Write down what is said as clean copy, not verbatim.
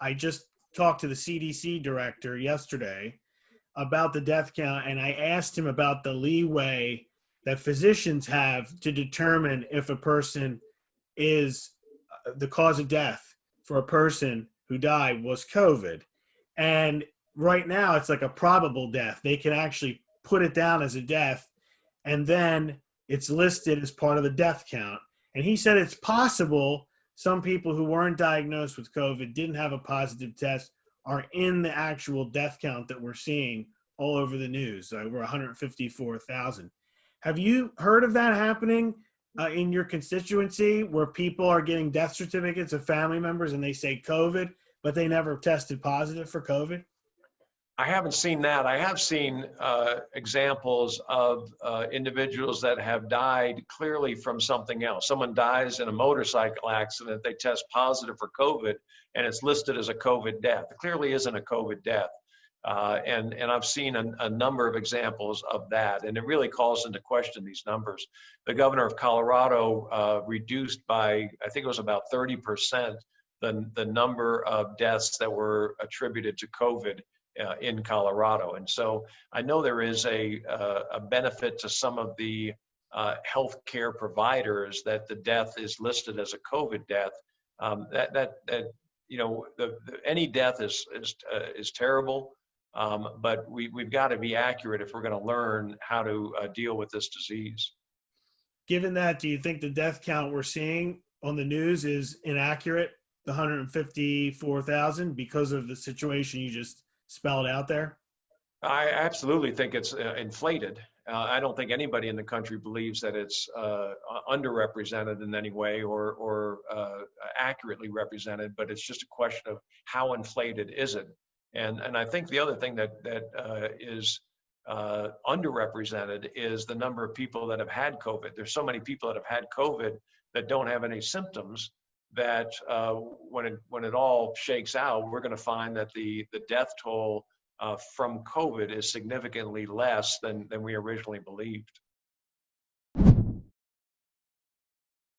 I just talked to the CDC director yesterday about the death count, and I asked him about the leeway that physicians have to determine if a person is the cause of death for a person who died was COVID. And right now, it's like a probable death. They can actually put it down as a death, and then it's listed as part of the death count. And he said it's possible some people who weren't diagnosed with COVID, didn't have a positive test, are in the actual death count that we're seeing all over the news, over 154,000. Have you heard of that happening in your constituency, where people are getting death certificates of family members and they say COVID, but they never tested positive for COVID? I haven't seen that. I have seen examples of individuals that have died clearly from something else. Someone dies in a motorcycle accident, they test positive for COVID, and it's listed as a COVID death. It clearly isn't a COVID death. And I've seen a number of examples of that, and it really calls into question these numbers. The governor of Colorado reduced by, I think it was about 30%, the number of deaths that were attributed to COVID in Colorado. And so I know there is a benefit to some of the healthcare providers that the death is listed as a COVID death. Any death is terrible, but we've got to be accurate if we're going to learn how to deal with this disease. Given that, do you think the death count we're seeing on the news is inaccurate, the 154,000, because of the situation you just spelled out there? I absolutely think it's inflated. I don't think anybody in the country believes that it's underrepresented in any way or accurately represented, but it's just a question of how inflated is it. And I think the other thing that is underrepresented is the number of people that have had COVID. There's so many people that have had COVID that don't have any symptoms that when it all shakes out, we're going to find that the death toll from COVID is significantly less than we originally believed.